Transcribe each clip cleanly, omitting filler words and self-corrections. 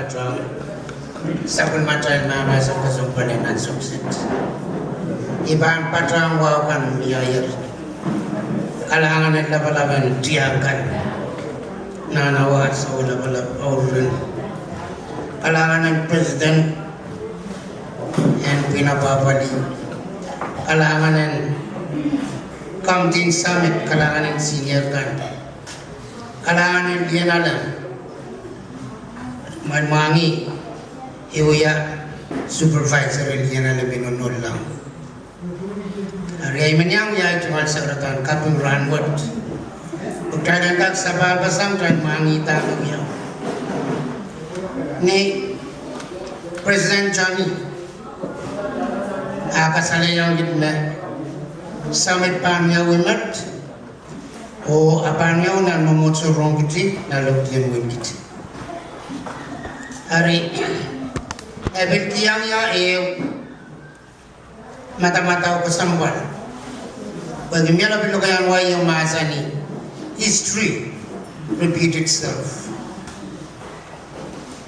patrang sabun matai mama sakasung palenan sukses. Iban patrang wakan miyayir. Kalangan at labalaban tiyakan. Nanawat sa wala-wala aurin. Kalangan ng President and pinapapali. Kalangan ng Counting Summit, kalangan ng senior kan. Kalangan ng Lianalan. Manmangi, iuya supervisor Lianalan binunod lang. Ari manyang ya jual sagratan kaping ranwat. Pagkanan kag sa babasang tan mangita kagya. Ni President Johnny akasalayang gitna Summit Pamya Wimat o apanya nan Mamutsu Rohnkitti na Lopidi Winkiti. Ari ebit kiyang ya mata-mata ko sambal. Bagi miyala bilukayan wa yung mahsen history repeat itself.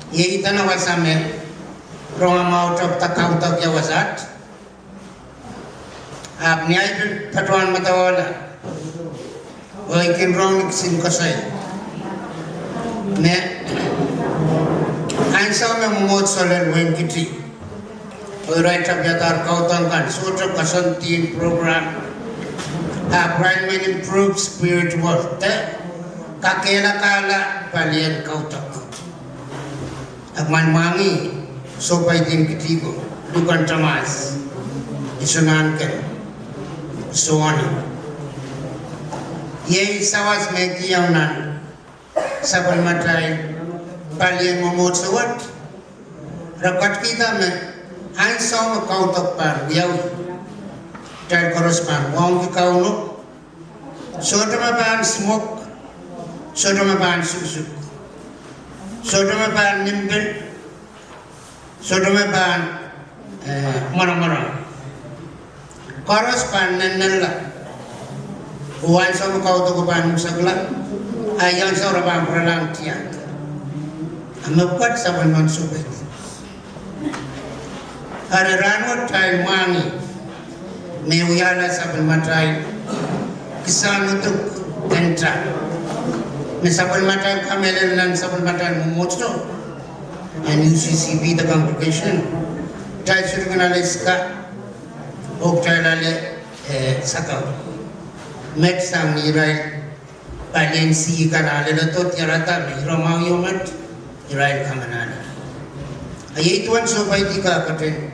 Ye itana wasame ronga mautap takautak ya wasat. Apni ay patuan matawala. O ikin rong sin kasay. Ne ansa me mumot solen Rohnkitti. O right up yatar kautang kan sutra kasantin program. Appointment improve spiritual. Kakela kala palian kautak. Agman mangi sopay din kitigo dukan tamas isunan kan soani ye sawas meki yaunan sabal matay palian momot sawat rapat kita me ansong kautak par yaw tal korospan wong kauno sodoma ban smoke sodoma ban susuk sodoma ban nimbel sodoma ban mara koros pan nanalla wan som kautak ban musagla ayan sa ban pralang tiyak amapat sabal man subet ada ranwat tay mangi mewiyala sabal matay kisan untuk entra sabal matay kamelen lan sabal matay mumutso and UCCP the congregation tay surgana leska ok tay lale sakaw met sang irai palien si kanale to tirata romaw yomat irai kamanana ayit wan so pai tika katen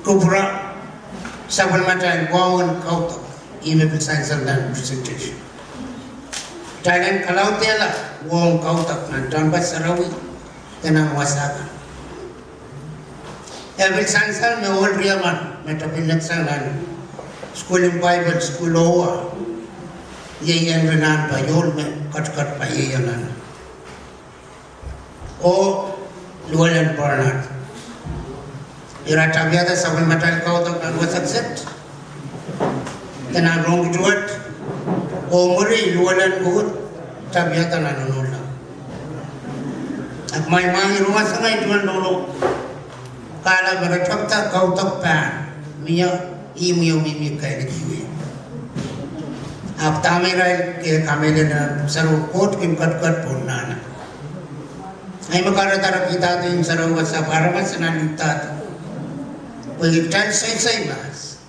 kubra sabal matay gawon kautak ime bisansan dan presentation Thailand kalau tela wong kautak nan tanpa sarawi tenang wasaka every sansan me all riaman metapinat sangan school in Bible school owa yeyan renan pa yol me kat pa yeyanan o lualan parnat ira tabiata sabal matal kautak nan wasakset tenang rong duat o muri lualan buhut tabiata nanunula at may mga rumah sa ngayon tuwan lolo kala maratapta kautak pan miya imiyo mimik kay dikiwi ap tamiray kaya kamila na sarukot kim kat punana ay makaratara kita ito yung sarawa sa paramat sa nanitata pagkiktal say mas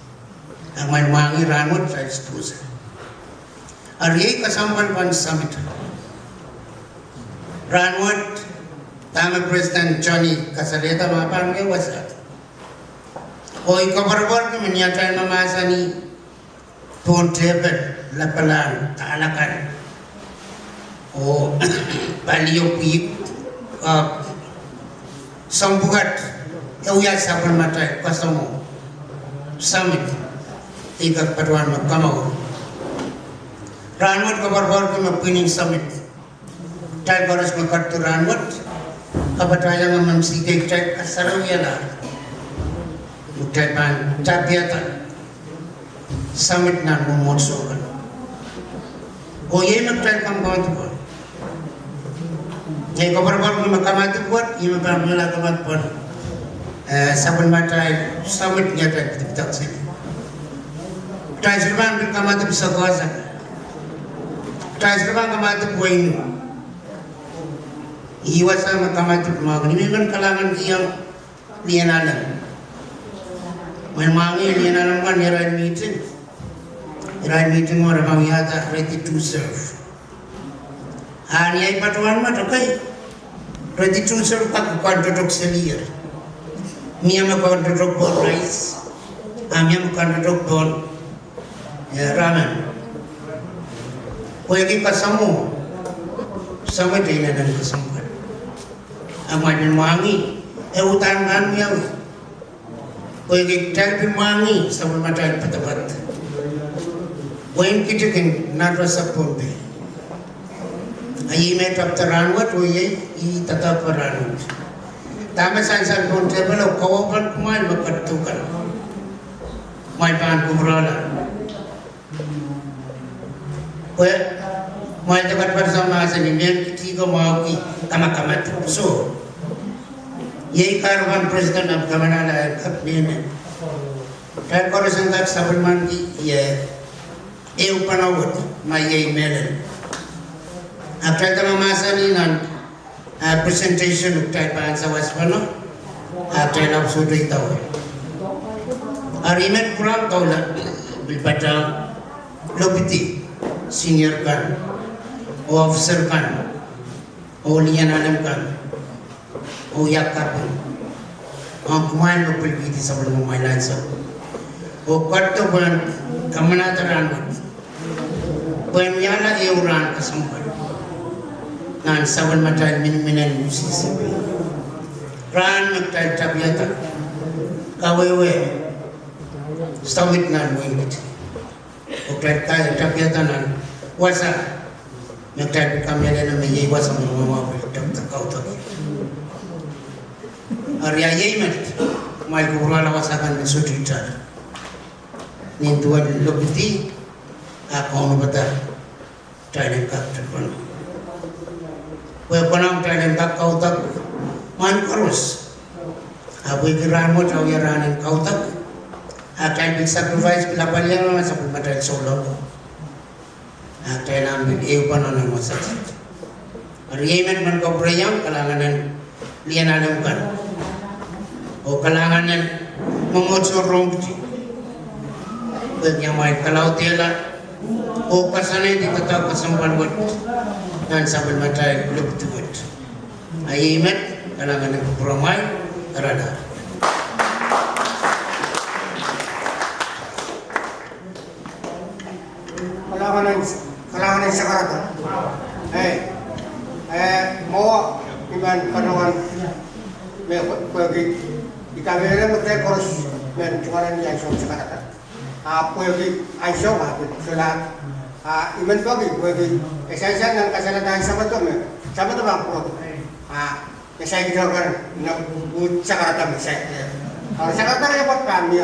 ang may mga iranot sa espusa Ari kasampan pan summit. Ranwat tama President Johnny kasaleta mapan ke wasat. Oi kabarbar ke menyatakan mamasani tohn tebel lapalan talakan. O baliyo pik sambugat euya sapan matai kasamo summit tiga paduan makamau. Ranwat kabar-kabar ke mapining summit. Tay baras makartu ranwat kabatayang MMCK tay asarawiana. Tay pan tabiatan summit nan mumotsokan. O ye magtay kang kamat po. Ye kabar-kabar ke makamati buat, ye program nila kamatpon sabon matay summit niya tayo sini. Tayo serban kamatip sa kawasan. Tayo serban kamatip buhay iwas sama kamatip mga kanimigan kalangan iyang lianalan. May mangi lianalan kan irain meeting. Irain meeting mo ramang yata ready to serve. Ani ay patuan mo okay. Ready to serve ka kwadrodok sa liyer. Miya mo kwadrodok bon rice. Miya mo kwadrodok bon ramen. Pwede ka samo. Sama din na ng kasampan. Ang mga mangi. Utan kan miya mo. Pwede tayo mangi sa mga matay patapat. Pwede kita kan narasa pompe. Ayi may taptaran wat oye I tataparan. Tama san ponte balo kawapan kumain makatukan. May pan kumrala. May dapat bersama sa nimyan kitigo mauki kama-kama so. Yei karwan Presiden ab kamanala kapnin. Kaya korosang tak sabon mandi ye panawat may yei melen. After the mahsen and presentation of type answer was one after an absolute tower. Arimet Puram Tola Bilpata Lopidi Senior Kan Officer Kan Olian Adam Kan Oyak Kaping ang kumain mo pulpiti sa mga mailansa. O kwarto buwan kamanataran mo. Buwan yala euran kasampan. Nan sabon matay miniminan UCCP. Ran magtay tabiata. Kawewe. Stawit nan wingit. O kaya tabiata nan wasa. Magtay kamera na may wasa mga mawawal. Tagtakaw tabi. Arya yemet. May kurala wasakan na sutritar. Nintuan lopidi. Ako ano bata. Tayo ng kapitapon. Panang tayo tak kautak man karus. Abu ikiran mo tayo yaranin kautak. Tayo sacrifice pinapalyan naman sa pagmatay solo. Tayo namin iupan na ng masakit. Ariyaman man ko prayang kalanganan liyan alam kan. O kalanganan mamotso Rohnkitti. Pwede may kalaw tela. O kasanay di kataw kasampanwat. Dan sabon matay luptugot. Ayimet kalangan ng promay rada. Kalangan ng sakarata. Mau iban kanuan me pagi ikamera mate koros men cumaran yang som sakarata. Pagi aisyah sulat iman pagi esensial ng kasalatan sa bato bang pro saya kita kan nak sakarata mesej sakarata yang buat kami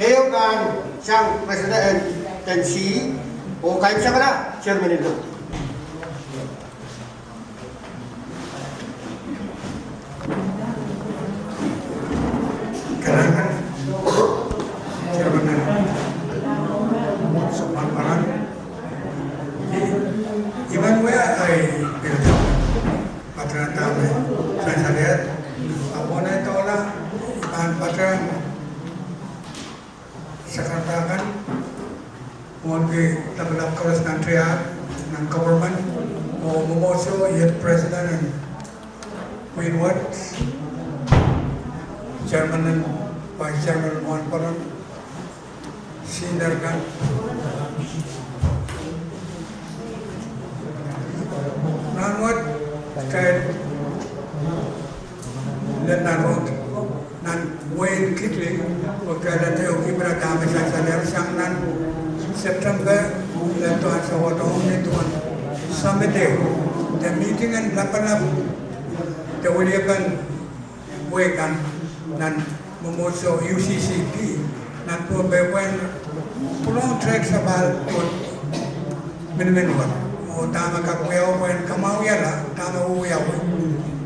ayo kan sang presiden tensi o kaim sakala chairman itu kalangan chairman sopan parang iban wea ay pilih patran tame saya lihat abona itu lah iban patran sekarang mungkin terhadap kelas nantian dan government mau memoso yet president and queen what chairman and vice chairman mohon parang sindarkan nanwat kait dan nanwat nan wain kitling wakala teo kibra dame sa saler sang nan September dan tuan sawadong ni tuan summit the meeting and lapanap the waliakan wekan nan memuso UCCP nan po bewen pulang trek sabal pun min o tama ka kuyaw wen kamau yala tama uyaw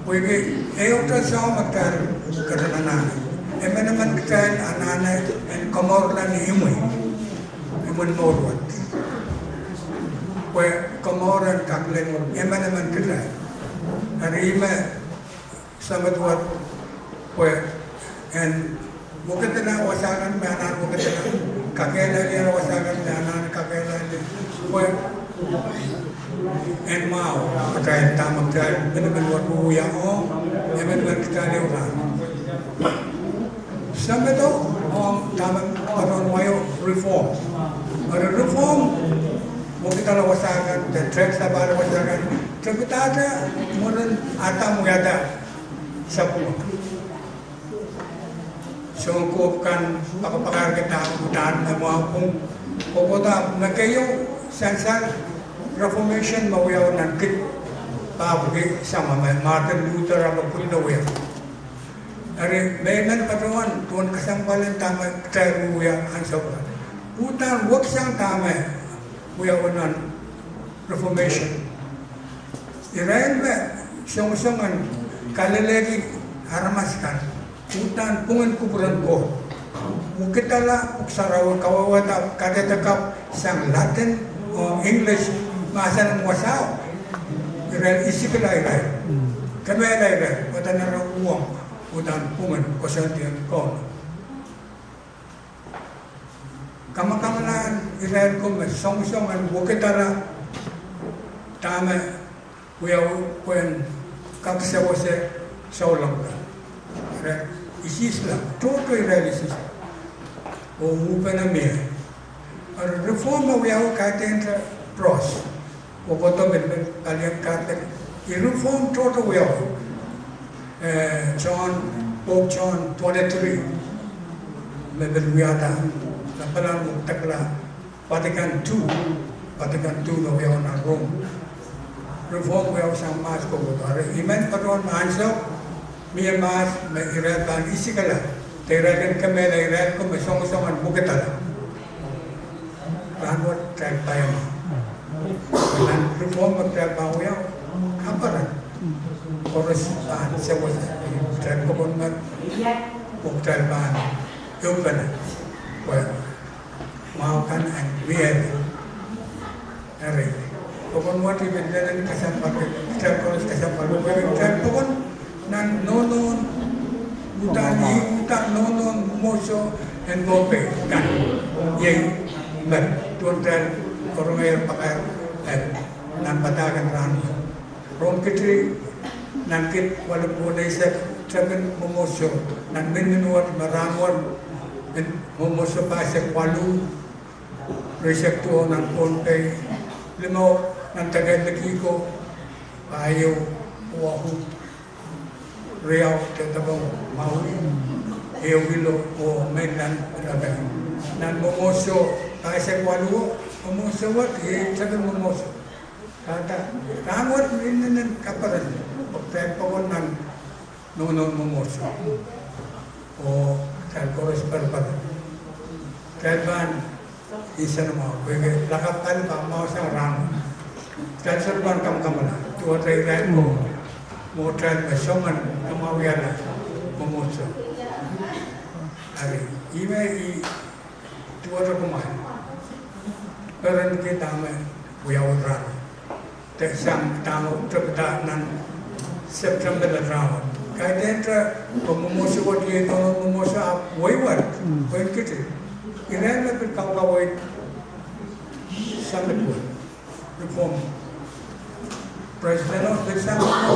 Porque eu tô só matar karena eman kita anak-anak en komorlan imui imun morwat. Kue komoran kaklen eman kita. Hari ini sama buat kue en mungkin tidak wasakan anak mungkin tidak kakek lagi wasakan anak kakek lagi kue en mau pakai tamak dan benar-benar buat buaya eman kita lewat. Sampai tu tamak orang wayo reform. Ada reform mungkin kalau wasakan dan track sabar wasakan tapi tak ada mungkin atam ada semua. Sungkupkan pakar kita hutan maupun pokoknya nakayo sensor reformation mau yang nangkit pabrik sama Martin Luther apapun itu ya. Hari mainan patungan tuan kesampalan tamat terus ya ansop. Hutan work sang tamat ya unan reformation. Irain be song-songan kali lagi haramaskan. Hutan pungan kuburan ko. Mungkin tala uksarawa kawawata kada takap sang Latin o English mahsen wasaw. Iral isikala iral. Kami iral wata na uang hutan pungan kosantian ko. Kamakamalan iral ko song-songan mungkin tala tama kuyaw kuen kaksawase saulang ka. Isislam, total realism. O upana me. Reform we have katen pros. O bottom kalian katen. Reform total we have. Pope John 23. Mebel we ada. Napalang takla. Vatican II no we have na Rome. Reform we have sang mas ko botar. Iman patron mansok. Mia mas irat ban isikala terakan kamera irat ko mesong-songan buketala kanwat tag payam dan reform magtrabaho yaw kaparan oras ban sewa tag ko kon mag buktraban yupana well mau kan and weird ari kon what even then kasampak tag ko kasampak tag ko nan nonon utani utak nonon moso and bope kan yay but tuan orang air pakai nan patakan ran Rohnkitti nan kit walaupun desa caben moso nan menuat marangon dan moso pasek walu resepto nan ponte limo nan tagad lagi ko ayo wahu Riau tetabang mau eugilo o mainland raga nan momoso kaisa walu momoso wat saben momoso kata ramot nin kaparan pagtay pawon nan nonon momoso o tal koros parpad kalban isa na mau bege lakap kali pa mau sa ram tal serban kamala tuwa tay ko motor masongan kemawiana memusuh. Hari ini dua rumah. Peran kita mewujudkan. Tersang tamu terdanan September lalu. Kaiden memusuh dia kalau memusuh waiwat, wain kita. Ini lebih kawaid sangat kuat. Reform. Presiden bersama.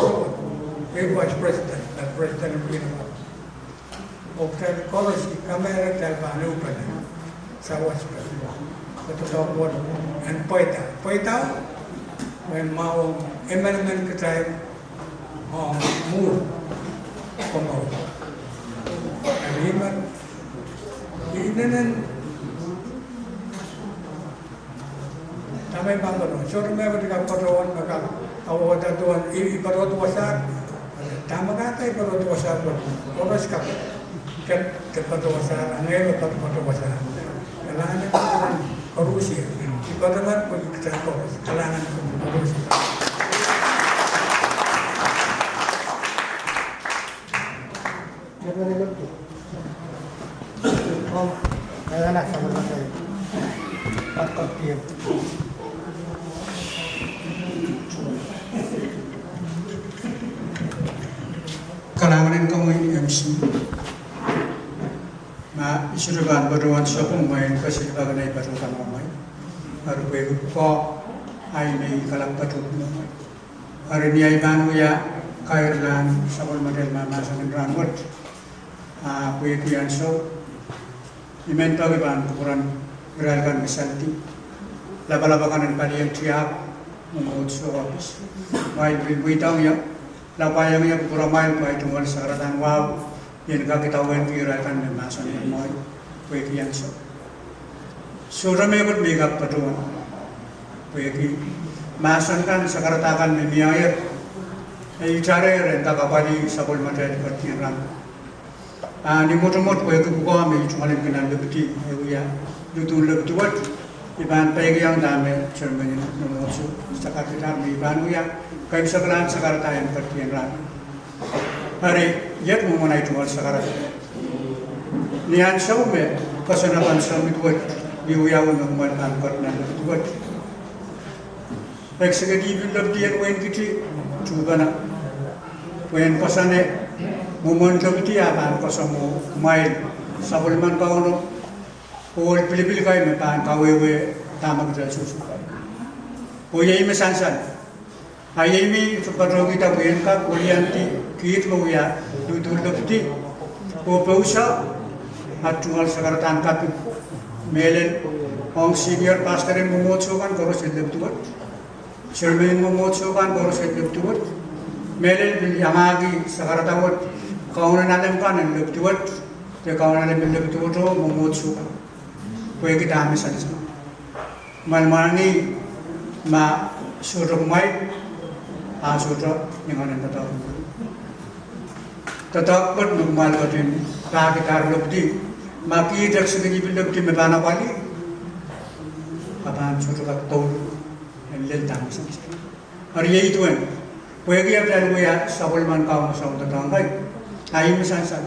Vice President, President of Union. Oktan college kamera talbanu pada sawas pada. Betul buat and poita when mau amendment kita move komo. Agreement ini nan tamai bangun. Sorry मैं बता पटवान मका awal tuan ibarat wasat. Tama kata ibarat wasat oras ka kan kepada wasat aneh kepada wasat kalangan kan korupsi ibarat kan kita korupsi kalangan korupsi Kaya na, sama na tayo. Pagkaktiyan. Kalangan kami MC. Ma isuruban baruan sopong main kasi baganay barukan mamay. Haru begu ko ay may kalapatut mamay. Haru ni ay banu ya kairlan sabol model mama sa rangot. Kuya kuyan so imento ban kuran beralkan misalti. Laba-labakan ang paliyang tiyak mungod sa office. While bitaw ya lapayang yang kuramay ko ay tungkol sa karatan wow yan kakitawin kirakan ng masan ng mga pwede yan so ramay ko't bigap patuan pwede masan kan sa karatakan ng miyayat ay itare rin kakapali sa pulmatay at kinran ni mutumot pwede kukuha may tumalim kinalabiti ay lutong labtuwat iban payagayang dami Germany ng mga sa kapital may iban uya kayo sa kalaan sa karatayan partiyan rami. Hari, yat mo muna ito sa karatayan. Niyan sa ume, kasanapan sa mitwad, liuyawan ng manangkat na mitwad. Eksagadibin labdiyan wain kiti, tuba na. Wain pasane, mumantab iti apan kasamu mail. Sa kulman kauno, kuwal pilipil kayo, may paan kawewe, tamag dahil susukay. Uyay masansan. Ayemi separuh kita bukan kulianti kit loya duduk lekti popausa atual sekarang kaping melen ong senior pastor yang memotsokan koros edep tuat cermin memotsokan koros edep tuat melen yamagi sekarang tawat kaunan alam kan edep tuat te kaunan alam edep tuat memotsokan kue kita amisan malmani ma suruh mai sudah yang ada tetap normal batin kaki tar lebdi maki jak segi bil lebdi me bana wali kapan sudah kat tol yang lentang hari itu kan pagi apa ya sabul man kau masau datang kai ayi misalnya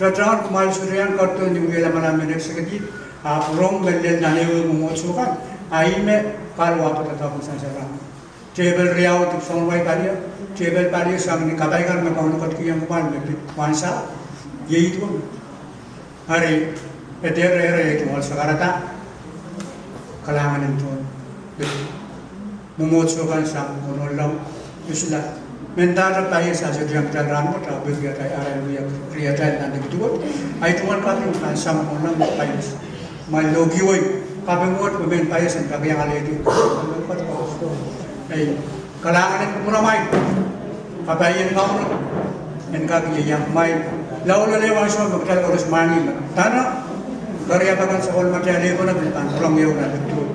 terang kemal surian kartu ni mula mana menek segi rom belen dane memusukan ayi me kalau apa tetap misalnya table riau tu sonway paria table paria sampai kabaikan macam nak yang kuan lebih wansa ye itu hari ere itu mal sekarata kalangan itu memotsokan sam konolam isla mentara paia saja dia berjalan mota bergerak arah dia kriatai dan itu ai tuan kaping kan sam konolam paia mal logi woi kaping mot pemain paia san kaping yang ale itu kalangan yang kuramay kabayan kamu yang kaki yang mai lalu lewat semua betul harus mani tanah karya bahkan sekolah material itu nak belikan pulang ya udah betul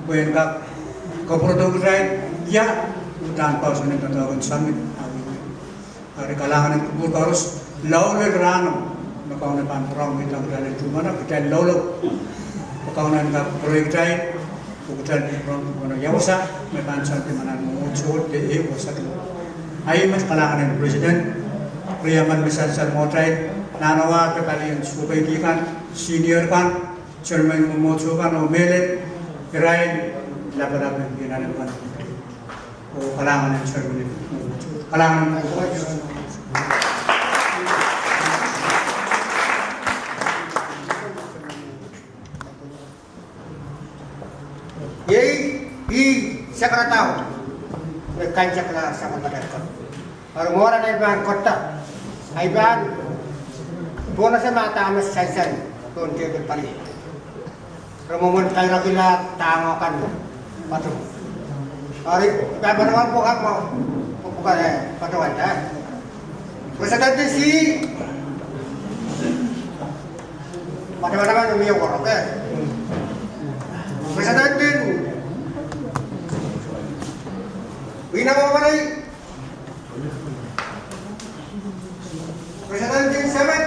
bukan kak kau produk lain ya tanpa usah nih katakan summit hari kalangan yang kubur harus lalu rano kau nih pan pulang kita berada di mana kita lalu kau nih kak proyek lain bukan orang yang usah memanfaatkan di mana muncul di usah tu. Ayo mas kalangan presiden, priaman misalnya motor, nanawa kepalian supaya kan senior kan, cermin memunculkan omelet, gerai, laporan yang kan. Oh kalangan yang cermin kalangan. Siapa tahu? Mereka cakap sama mereka. Orang-orang yang bahan kota, aiban, bonus mata amas saya tuan dia berpali. Remomen kaya bila tangokan patu. Hari kapan bukan mau bukan patuan dah. Presiden si macam-macam yang miau korok eh. Presiden Wina apa lagi? Presiden Saped.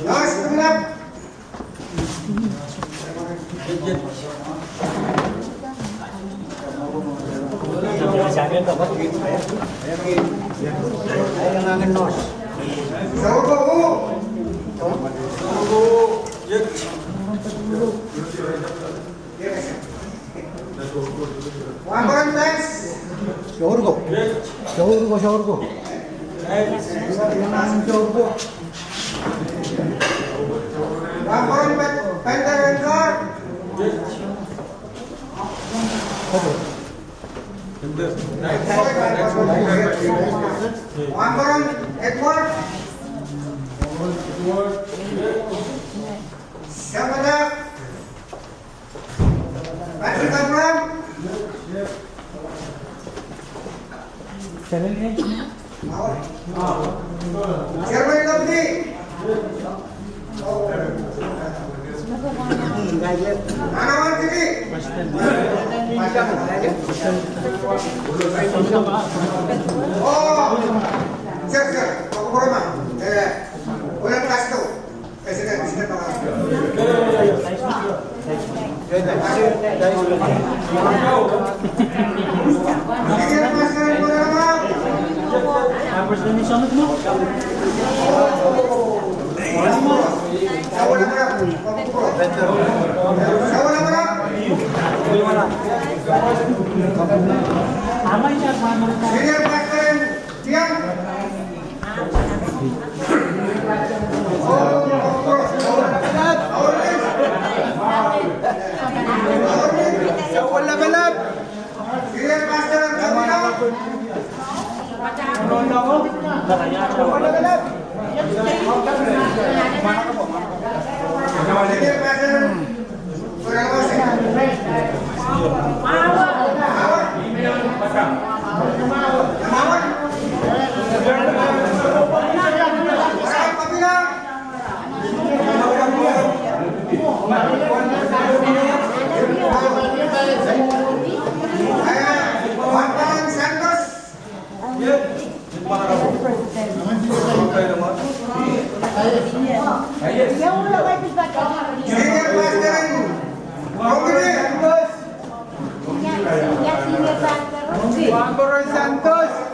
Yes, benar. Santos.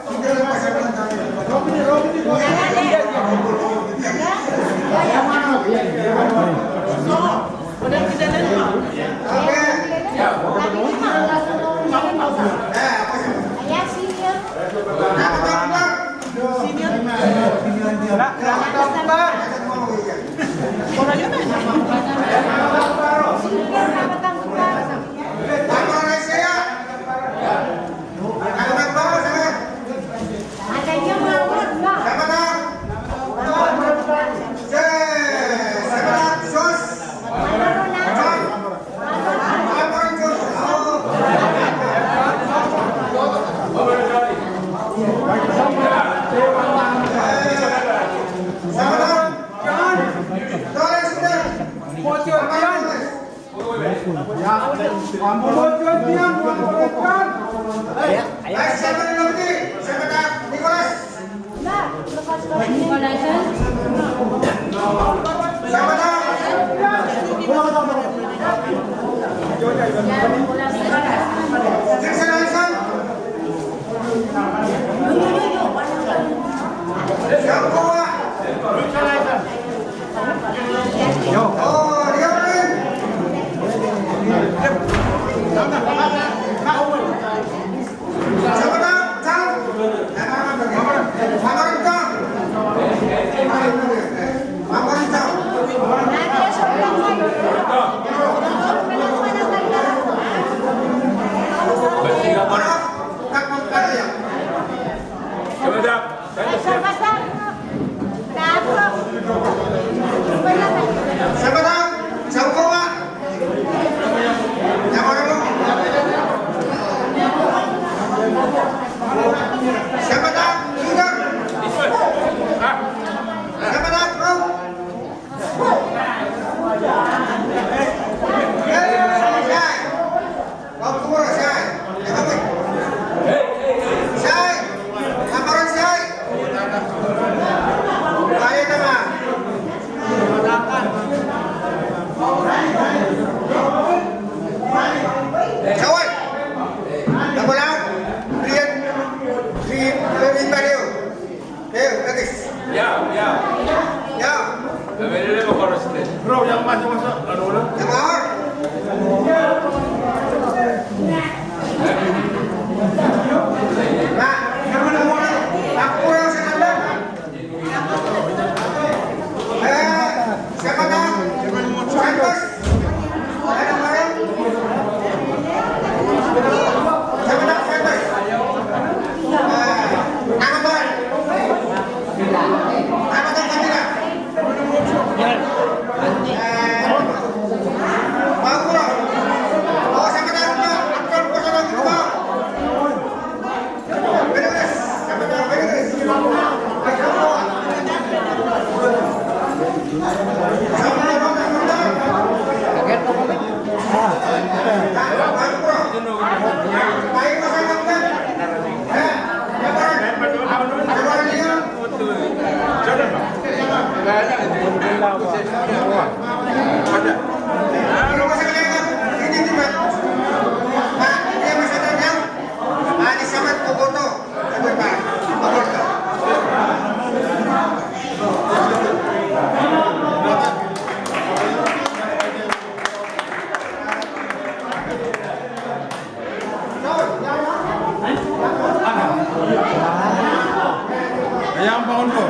Ayam bangun ko.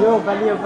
Yo, valeu.